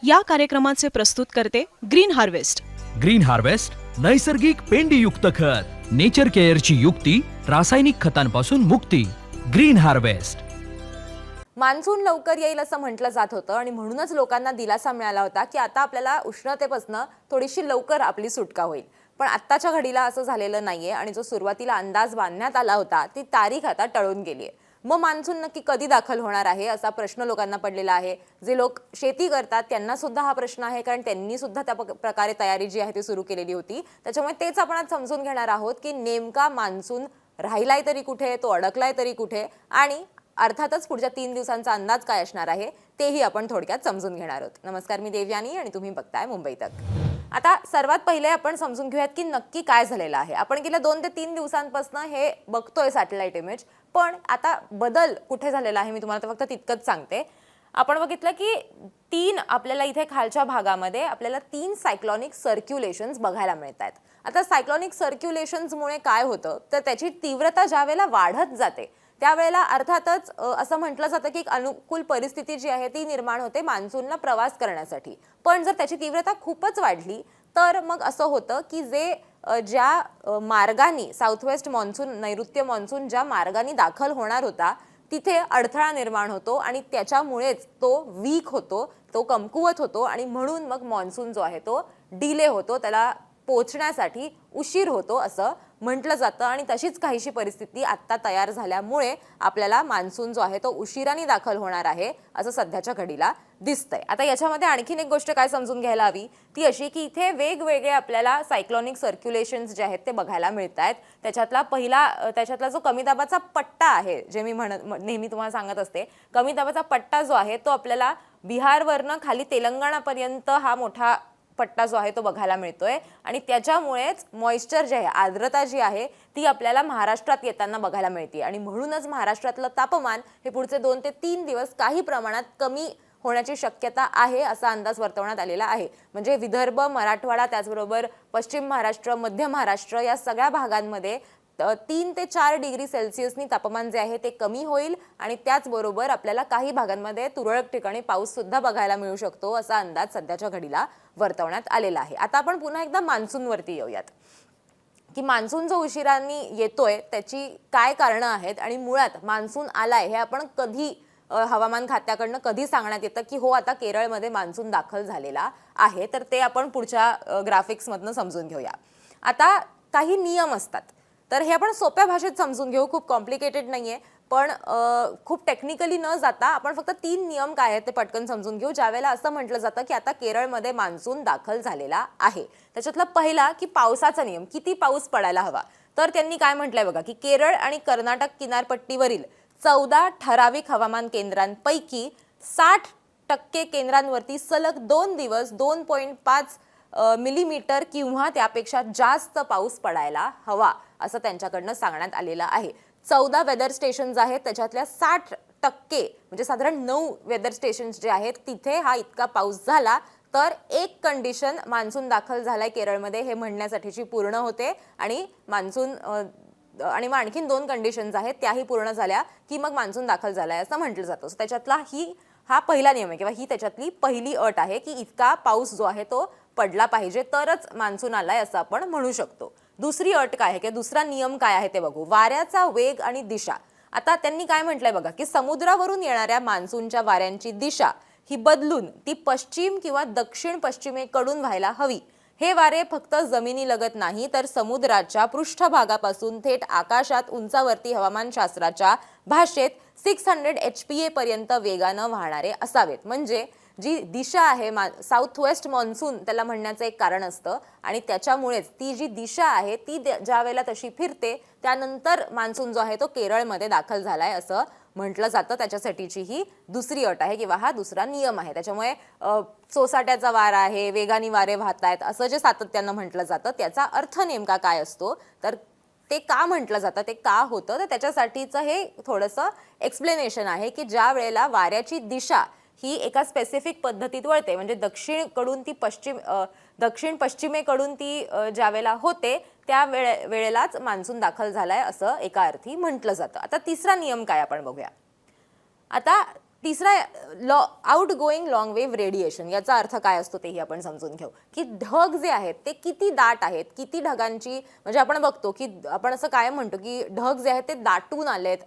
या कार्यक्रमाचे प्रस्तुत करते ग्रीन हार्वेस्ट. ग्रीन हार्वेस्ट नैसर्गिक पेंडीयुक्त खत, नेचर केअरची युक्ती, रासायनिक खतांपासून मुक्ती. Green harvest. मान्सून लवकर येईल असं म्हटलं जात होतं आणि म्हणूनच लोकांना दिलासा मिळाला होता की आता आपल्याला उष्णतेपासून थोडीशी लवकर आपली सुटका होईल. पण आत्ताच्या घडीला असं झालेलं नाहीये आणि जो सुरुवातीला अंदाज बांधण्यात आला होता ती तारीख आता टळून गेली आहे. मग मान्सून नक्की कधी दाखल होणार आहे असा प्रश्न लोकांना पडलेला आहे. जे लोक शेती करतात त्यांना सुद्धा हा प्रश्न आहे, कारण त्यांनी सुद्धा त्या प्रकारे तयारी जी आहे ती सुरू केलेली होती. त्याच्यामुळे तेच आपण आज समजून घेणार आहोत की नेमका मान्सून राहिलाय तरी कुठे, तो अडकलाय तरी कुठे, आणि अर्थातच पुढच्या 3 दिवसांचा अंदाज काय असणार आहे तेही आपण थोडक्यात समजून घेणार आहोत. नमस्कार, मी देवयानी आणि तुम्ही बघताय मुंबई तक. आता सर्वात पहिले आपण समजून घेऊयात की नक्की काय झालेलं आहे. आपण गेल्या 2 ते 3 दिवसांपासून हे बघतोय सॅटेलाइट इमेज, पण आता बदल कुठे झालेला आहे मी तुम्हाला फक्त तितकंच सांगते. आपण बघितलं की आपल्याला इथे खालच्या भागामध्ये आपल्याला 3 सायक्लॉनिक सर्क्युलेशन्स बघायला मिळत आहेत. आता सायक्लॉनिक सर्क्युलेशन्समुळे काय होतं तर त्याची तीव्रता ज्या वेळेला वाढत जाते त्यावेळेला अर्थातच असं म्हटलं जातं की एक अनुकूल परिस्थिती जी आहे ती निर्माण होते मान्सूनला प्रवास करण्यासाठी. पण जर त्याची तीव्रता खूपच वाढली तर मग असं होतं की ज्या मार्गाने साऊथ वेस्ट मॉन्सून, नैऋत्य मॉन्सून ज्या मार्गाने दाखल होणार होता तिथे अडथळा निर्माण होतो आणि त्याच्यामुळेच तो वीक होतो, तो कमकुवत होतो आणि म्हणून मग मॉन्सून जो आहे तो डिले होतो, त्याला पोहोचण्यासाठी उशीर होतो असं म्हटलं जातं. आणि तशीच काहीशी परिस्थिती आत्ता तयार झाल्यामुळे आपल्याला मान्सून जो आहे तो उशिराने दाखल होणार आहे असं सध्याच्या घडीला दिसतंय. आता याच्यामध्ये आणखीन एक गोष्ट काय समजून घ्यायला हवी ती अशी की इथे वेगवेगळे आपल्याला सायक्लॉनिक सर्क्युलेशन्स जे आहेत ते बघायला मिळत आहेत. त्याच्यातला जो कमी दाबाचा पट्टा आहे, जे मी नेहमी तुम्हाला सांगत असते, कमी दाबाचा पट्टा जो आहे तो आपल्याला बिहारवरनं खाली तेलंगणापर्यंत हा मोठा पट्टा जो आहे तो बघायला मिळतोय आणि त्याच्यामुळेच मॉइश्चर जे आहे, आर्द्रता जी आहे ती आपल्याला महाराष्ट्रात येताना बघायला मिळते आणि म्हणूनच महाराष्ट्रातलं तापमान हे पुढचे 2 ते 3 दिवस काही प्रमाणात कमी होण्याची शक्यता आहे असा अंदाज वर्तवण्यात आलेला आहे. म्हणजे विदर्भ, मराठवाडा, त्याचबरोबर पश्चिम महाराष्ट्र, मध्य महाराष्ट्र या सगळ्या भागांमध्ये 3 ते 4 डिग्री सेल्सिअसनी तापमान जे आहे ते कमी होईल आणि त्याचबरोबर आपल्याला काही भागांमध्ये तुरळक ठिकाणी पाऊस सुद्धा बघायला मिळू शकतो असा अंदाज सध्याच्या घडीला वर्तवण्यात आलेला आहे. आता आपण पुन्हा एकदा मान्सूनवरती येऊयात की मान्सून जो उशिराने येतोय त्याची काय कारणं आहेत आणि मुळात मान्सून आलाय हे आपण कधी हवामान खात्याकडनं कधी सांगण्यात येतं की हो आता केरळमध्ये मान्सून दाखल झालेला आहे. तर ते आपण पुढच्या ग्राफिक्समधनं समजून घेऊया. आता काही नियम असतात, तर हे आपण सोप्या भाषेत समजून घेऊ, खूप कॉम्प्लिकेटेड नाहीये, पण खूप टेक्निकली न जाता आपण फक्त 3 नियम काय आहेत ते पटकन समजून घेऊ. ज्यावेळेला असं म्हटलं जातं की आता केरळमध्ये मान्सून दाखल झालेला आहे, त्याच्यातला पहिला की पावसाचा नियम, किती पाऊस पडायला हवा. तर त्यांनी काय म्हटलंय बघा की केरळ आणि कर्नाटक किनारपट्टीवरील 14 ठराविक हवामान केंद्रांपैकी 60% केंद्रांवरती सलग 2 दिवस 2.5 मिलीमीटर किंवा त्यापेक्षा जास्त पाऊस पडायला हवा असं त्यांच्याकडनं सांगण्यात आलेलं आहे. 14 वेदर स्टेशन्स आहेत, त्याच्यातल्या 60% म्हणजे साधारण 9 वेदर स्टेशन्स जे आहेत तिथे हा इतका पाऊस झाला तर एक कंडिशन मान्सून दाखल झालाय केरळमध्ये हे म्हणण्यासाठीची पूर्ण होते आणि मग आणखीन 2 कंडिशन्स आहेत त्याही पूर्ण झाल्या की मग मान्सून दाखल झालाय असं म्हटलं जातं. त्याच्यातला हा पहिला नियम आहे किंवा ही त्याच्यातली पहिली अट आहे की इतका पाऊस जो आहे तो पडला पाहिजे तरच मान्सून आलाय असं आपण म्हणू शकतो. दुसरी अट काय आहे किंवा दुसरा नियम काय आहे ते बघू. वाऱ्याचा वेग आणि दिशा. आता त्यांनी काय म्हटलंय बघा की समुद्रावरून येणाऱ्या मान्सूनच्या वाऱ्यांची दिशा ही बदलून ती पश्चिम किंवा दक्षिण पश्चिमेकडून व्हायला हवी. हे वारे फक्त जमिनीलगत नाही तर समुद्राच्या पृष्ठभागापासून थेट आकाशात उंचावरती हवामानशास्त्राच्या भाषेत 600 HPA पर्यंत वेगानं वाहणारे असावेत. म्हणजे जी दिशा आहे साऊथ वेस्ट मॉन्सून त्याला म्हणण्याचं एक कारण असतं आणि त्याच्यामुळेच ती जी दिशा आहे ती ज्या वेळेला तशी फिरते त्यानंतर मान्सून जो आहे तो केरळमध्ये दाखल झालाय असं म्हटलं जातं. त्याच्यासाठीची ही दुसरी अट आहे किंवा हा दुसरा नियम आहे. त्याच्यामुळे सोसाट्याचा वारा आहे, वेगाने वारे वाहत आहेत असं जे सातत्यानं म्हटलं जातं त्याचा अर्थ नेमका काय असतो, तर ते का म्हटलं जातं, ते का होतं, तर त्याच्यासाठीचं हे थोडंसं एक्सप्लेनेशन आहे की ज्या वेळेला वाऱ्याची दिशा ही एका स्पेसिफिक पद्धतीत वळते, म्हणजे दक्षिण पश्चिमेकडून ती ज्या वेळेला होते त्या वेळेलाच मान्सून दाखल झालाय असं एका अर्थी म्हटलं जातं. आता तिसरा नियम काय आपण बघूया. आता तिसरा out going long wave radiation, याचा अर्थ काय असतो तेही आपण समजून घेऊ. की ढग जे आहेत ते किती दाट आहेत, किती ढगांची, म्हणजे आपण बघतो की आपण असं कायम म्हणतो की ढग जे आहेत ते दाटून आलेत.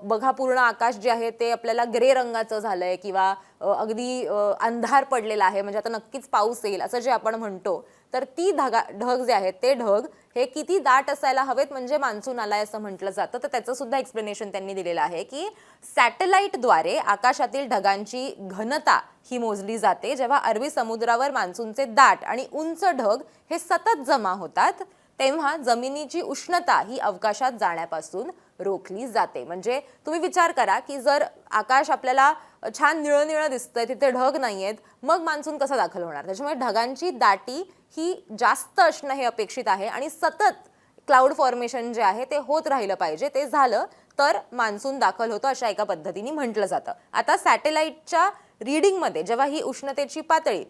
बघा पूर्ण आकाश जे आहे ते आपल्याला ग्रे रंगाचं झालंय किंवा अगदी अंधार पडलेला आहे, म्हणजे आता नक्कीच पाऊस येईल असं जे आपण म्हणतो. तर ती ढग जे आहेत ते ढग हे किती दाट असायला हवेत म्हणजे मान्सून आलाय असं म्हटलं जातं. तर त्याचं सुद्धा एक्सप्लेनेशन त्यांनी दिलेलं आहे की सॅटेलाइटद्वारे आकाशातील ढगांची घनता ही मोजली जाते. जेव्हा अरबी समुद्रावर मान्सूनचे दाट आणि उंच ढग हे सतत जमा होतात तेव्हा जमिनीची उष्णता ही अवकाशात जाण्यापासून रोखली जाते. म्हणजे तुम्ही विचार करा की जर आकाश आपल्याला छान निळं निळं दिसतंय, तिथे ढग नाहीयेत, मग मान्सून कसा दाखल होणार. त्याच्यामुळे ढगांची दाटी ही जास्त असणं हे अपेक्षित आहे आणि सतत क्लाउड फॉर्मेशन जे आहे ते होत राहिलं पाहिजे. ते झालं तर मान्सून दाखल होतं अशा एका पद्धतीने म्हटलं जातं. आता सॅटेलाइटच्या रीडिंगमध्ये जेव्हा ही उष्णतेची पातळी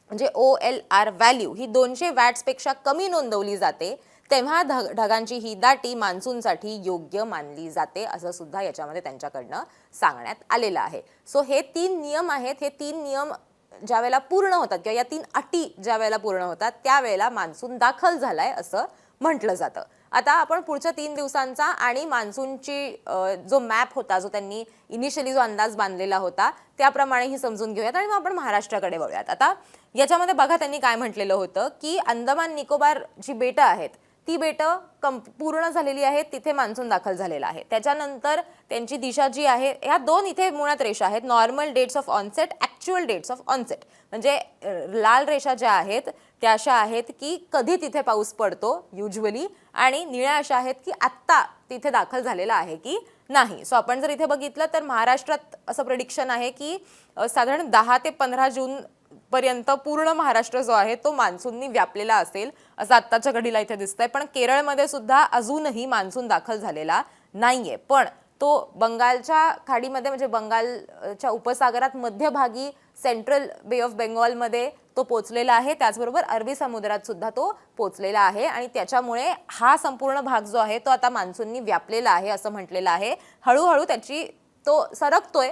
म्हणजे OLR व्हॅल्यू ही 200 वॅट्सपेक्षा कमी नोंदवली जाते तेव्हा ढगांची ही दाटी मान्सूनसाठी योग्य मानली जाते असं सुद्धा याच्यामध्ये त्यांच्याकडनं सांगण्यात आलेलं आहे. सो हे 3 नियम आहेत. हे 3 नियम ज्या वेळेला पूर्ण होतात किंवा या 3 अटी ज्या वेळेला पूर्ण होतात त्यावेळेला मान्सून दाखल झालाय असं म्हटलं जातं. आता आपण पुढच्या 3 दिवसांचा आणि मान्सूनची जो मॅप होता, जो त्यांनी इनिशियली जो अंदाज बांधलेला होता त्याप्रमाणे ही समजून घेऊयात आणि मग आपण महाराष्ट्राकडे वळूयात. आता याच्यामध्ये बघा त्यांनी काय म्हटलेलं होतं की अंदमान निकोबार जी बेटं आहेत ती बेटं पूर्ण झालेली आहेत, तिथे मान्सून दाखल झालेला आहे. त्याच्यानंतर त्यांची दिशा जी आहे, ह्या 2 इथे मुळात रेषा आहेत, normal dates of onset, actual dates of onset. म्हणजे लाल रेषा ज्या आहेत त्या अशा आहेत की कधी तिथे पाऊस पडतो युज्युअली, आणि निळ्या अशा आहेत की आत्ता तिथे दाखल झालेला आहे की नाही. सो आपण जर इथे बघितलं तर महाराष्ट्रात असं प्रेडिक्शन आहे की साधारण 10 ते 15 जून पर्यंत पूर्ण महाराष्ट्र जो आहे तो मान्सूननी व्यापलेला असेल असं आत्ताच्या घडीला इथे दिसतंय. पण केरळमध्ये सुद्धा अजूनही मान्सून दाखल झालेला नाहीये, पण तो बंगालच्या खाडीमध्ये म्हणजे बंगालच्या उपसागरात मध्यभागी सेंट्रल बे ऑफ बेंगॉलमध्ये तो पोचलेला आहे. त्याचबरोबर अरबी समुद्रात सुद्धा तो पोचलेला आहे आणि त्याच्यामुळे हा संपूर्ण भाग जो आहे तो आता मान्सूननी व्यापलेला आहे असं म्हटलेलं आहे. हळूहळू तो सरकतोय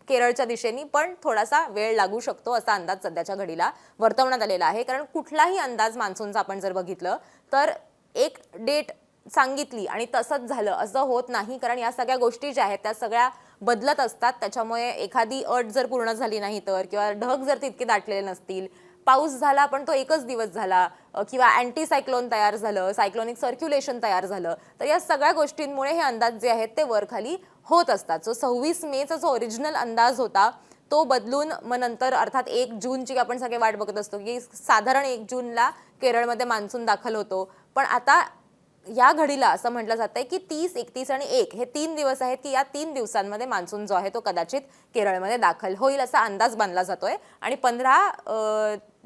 केरळच्या दिशेने, पण थोडासा वेळ लागू शकतो असा अंदाज सध्याच्या घडीला वर्तवण्यात आलेला आहे. कारण कुठलाही अंदाज मान्सूनचा आपण जर बघितलं तर एक डेट सांगितली आणि तसंच झालं असं होत नाही, कारण या सगळ्या गोष्टी ज्या आहेत त्या सगळ्या बदलत असतात. त्याच्यामुळे एखादी अट जर पूर्ण झाली नाही तर, किंवा ढग जर तितके दाटलेले नसतील, पाऊस झाला पण तो एकच दिवस झाला, किंवा अँटी सायक्लोन तयार झालं, सायक्लोनिक सर्क्युलेशन तयार झालं, तर या सगळ्या गोष्टींमुळे हे अंदाज जे आहेत ते वरखाली होत असतात. सो 26 मेचा जो ओरिजिनल अंदाज होता तो बदलून मग नंतर अर्थात 1 जूनची आपण सगळे वाट बघत असतो की साधारण 1 जूनला केरळमध्ये मान्सून दाखल होतो. पण आता या घडीला असं म्हटलं जातंय की 30, 31 आणि 1 हे 3 दिवस आहेत की या 3 दिवसांमध्ये मान्सून जो आहे तो कदाचित केरळमध्ये दाखल होईल असा अंदाज बांधला जातोय. आणि 15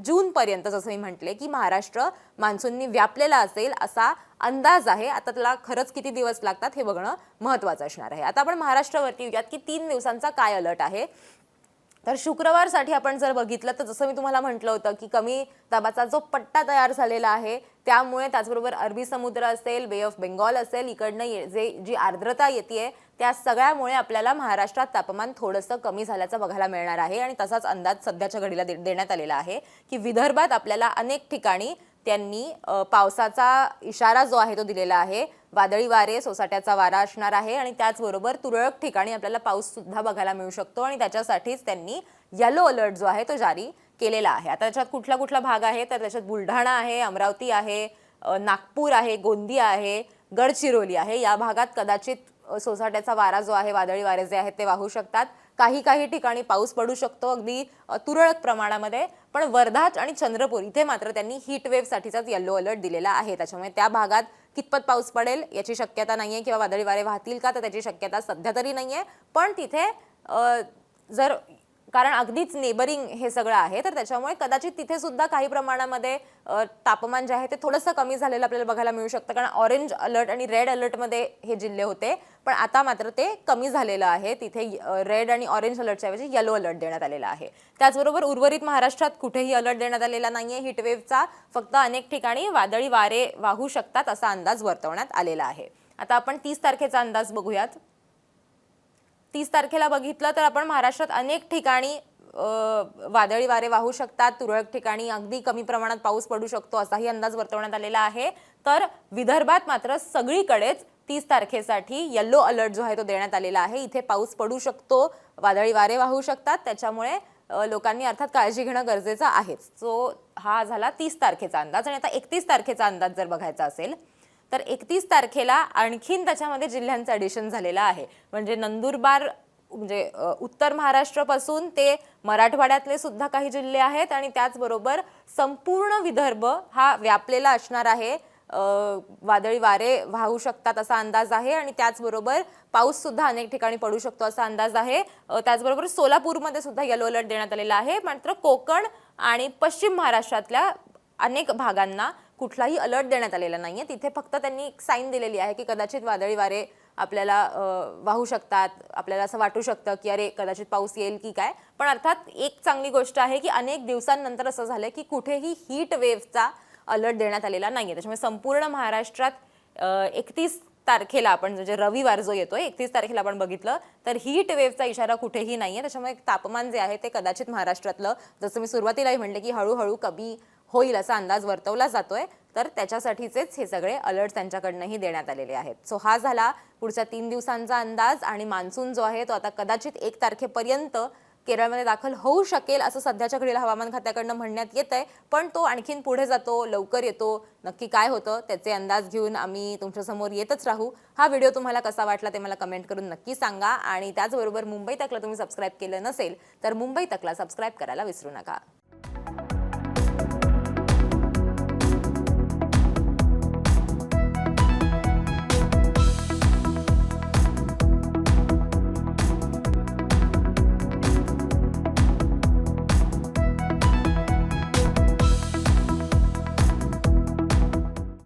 जून पर्यंत जसं मी म्हटले की महाराष्ट्र मान्सूननी व्यापलेला असेल असा अंदाज आहे. आता त्याला खरंच किती दिवस लागतात हे बघणं महत्त्वाचं असणार आहे. आता आपण महाराष्ट्रावरती येऊयात की 3 दिवसांचा काय अलर्ट आहे. तर शुक्रवारसाठी आपण जर बघितलं तर जसं मी तुम्हाला म्हटलं होतं की कमी दाबाचा जो पट्टा तयार झालेला आहे त्यामुळे, त्याचबरोबर अरबी समुद्र असेल, बे ऑफ बेंगॉल असेल, इकडनं जी आर्द्रता येते त्या सगळ्यामुळे आपल्याला महाराष्ट्रात तापमान थोडंसं कमी झाल्याचं बघायला मिळणार आहे. आणि तसाच अंदाज सध्याच्या घडीला देण्यात आलेला आहे की विदर्भात आपल्याला अनेक ठिकाणी त्यांनी पावसाचा इशारा जो आहे तो दिलेला आहे. वादळी वारे, सोसाट्याचा वारा असणार आहे आणि त्याचबरोबर तुरळक ठिकाणी आपल्याला पाऊस सुद्धा बघायला मिळू शकतो आणि त्याच्यासाठीच त्यांनी येलो अलर्ट जो आहे तो जारी केलेला आहे. आता त्याच्यात कुठला कुठला भाग आहे तर त्याच्यात बुलढाणा आहे, अमरावती आहे, नागपूर आहे, गोंदिया आहे, गडचिरोली आहे. या भागात कदाचित सोसाट्याचा वारा जो आहे, वादळी वारे जे आहेत ते वाहू शकतात. काही ठिकाणी पाऊस पडू शकतो अगदी तुरळक प्रमाणामध्ये. पण वर्धा आणि चंद्रपूर इथे मात्र त्यांनी हीट वेव्हसाठीचाच येलो अलर्ट दिलेला आहे. त्याच्यामुळे त्या भागात कितपत पाऊस पडेल याची शक्यता नाहीये किंवा वादळी वारे वाहतील का तर त्याची शक्यता सध्या तरी नाहीये. पण तिथे जर कारण अगदीच नेबरिंग हे सगळं आहे तर त्याच्यामुळे कदाचित तिथे सुद्धा काही प्रमाणामध्ये तापमान जे आहे ते थोडंसं कमी झालेलं आपल्याला बघायला मिळू शकतं. कारण ऑरेंज अलर्ट आणि रेड अलर्टमध्ये हे जिल्हे होते, पण आता मात्र ते कमी झालेलं आहे. तिथे रेड आणि ऑरेंज अलर्टच्या ऐवजी येलो अलर्ट देण्यात आलेला आहे. त्याचबरोबर उर्वरित महाराष्ट्रात कुठेही अलर्ट देण्यात आलेला नाहीये हीटवेव्हचा. फक्त अनेक ठिकाणी वादळी वारे वाहू शकतात असा अंदाज वर्तवण्यात आलेला आहे. आता आपण 30 तारखेचा अंदाज बघूयात. 30 तारखेला बघितलं तर आपण महाराष्ट्रात अनेक ठिकाणी वादळी वारे वाहू शकतात, तुरळक ठिकाणी अगदी कमी प्रमाणात पाऊस पडू शकतो असाही अंदाज वर्तवण्यात आलेला आहे. तर विदर्भात मात्र सगळीकडेच 30 तारखेसाठी येलो अलर्ट जो आहे तो देण्यात आलेला आहे. इथे पाऊस पडू शकतो, वादळी वारे वाहू शकतात, त्याच्यामुळे लोकांनी अर्थात काळजी घेणं गरजेचं आहेच. सो हा झाला 30 तारखेचा अंदाज. आणि आता 31 तारखेचा अंदाज जर बघायचा असेल तर 31 तारखेला आणखीन त्याच्यामध्ये जिल्ह्यांचं ॲडिशन झालेलं आहे. म्हणजे नंदुरबार म्हणजे उत्तर महाराष्ट्रापासून ते मराठवाड्यातले सुद्धा काही जिल्हे आहेत आणि त्याचबरोबर संपूर्ण विदर्भ हा व्यापलेला असणार आहे. वादळी वारे वाहू शकतात असा अंदाज आहे आणि त्याचबरोबर पाऊस सुद्धा अनेक ठिकाणी पडू शकतो असा अंदाज आहे. त्याचबरोबर सोलापूरमध्ये सुद्धा येलो अलर्ट देण्यात आलेला आहे. मात्र कोकण आणि पश्चिम महाराष्ट्रातल्या अनेक भागांना कुठलाही अलर्ट देण्यात आलेला नाहीये. तिथे फक्त त्यांनी एक साईन दिलेली आहे की कदाचित वादळी वारे आपल्याला वाहू शकतात, आपल्याला असं वाटू शकतं की अरे कदाचित पाऊस येईल की काय. पण अर्थात एक चांगली गोष्ट आहे की अनेक दिवसांनंतर असं झालं की कुठेही हीट वेव्हचा अलर्ट देण्यात आलेला नाहीये. त्याच्यामुळे संपूर्ण महाराष्ट्रात 31 तारखेला आपण म्हणजे रविवार जो येतोय 31 तारखेला आपण बघितलं तर हीट वेव्हचा इशारा कुठेही नाहीये. त्याच्यामुळे तापमान जे आहे ते कदाचित महाराष्ट्रातलं जसं मी सुरुवातीलाही म्हणले की हळूहळू कमी होईल असा अंदाज वर्तवला जातोय. तर त्याच्यासाठीचेच हे सगळे अलर्ट त्यांच्याकडनंही देण्यात आलेले आहेत. सो हा झाला पुढच्या 3 दिवसांचा अंदाज. आणि मान्सून जो आहे तो आता कदाचित 1 तारखेपर्यंत केरळमध्ये दाखल होऊ शकेल असं सध्याच्या घडीला हवामान खात्याकडनं म्हणण्यात येत आहे. पण तो आणखीन पुढे जातो, लवकर येतो, नक्की काय होतं त्याचे अंदाज घेऊन आम्ही तुमच्यासमोर येतच राहू. हा व्हिडिओ तुम्हाला कसा वाटला ते मला कमेंट करून नक्की सांगा. आणि त्याचबरोबर मुंबई तकला तुम्ही सबस्क्राईब केलं नसेल तर मुंबई तकला सबस्क्राईब करायला विसरू नका.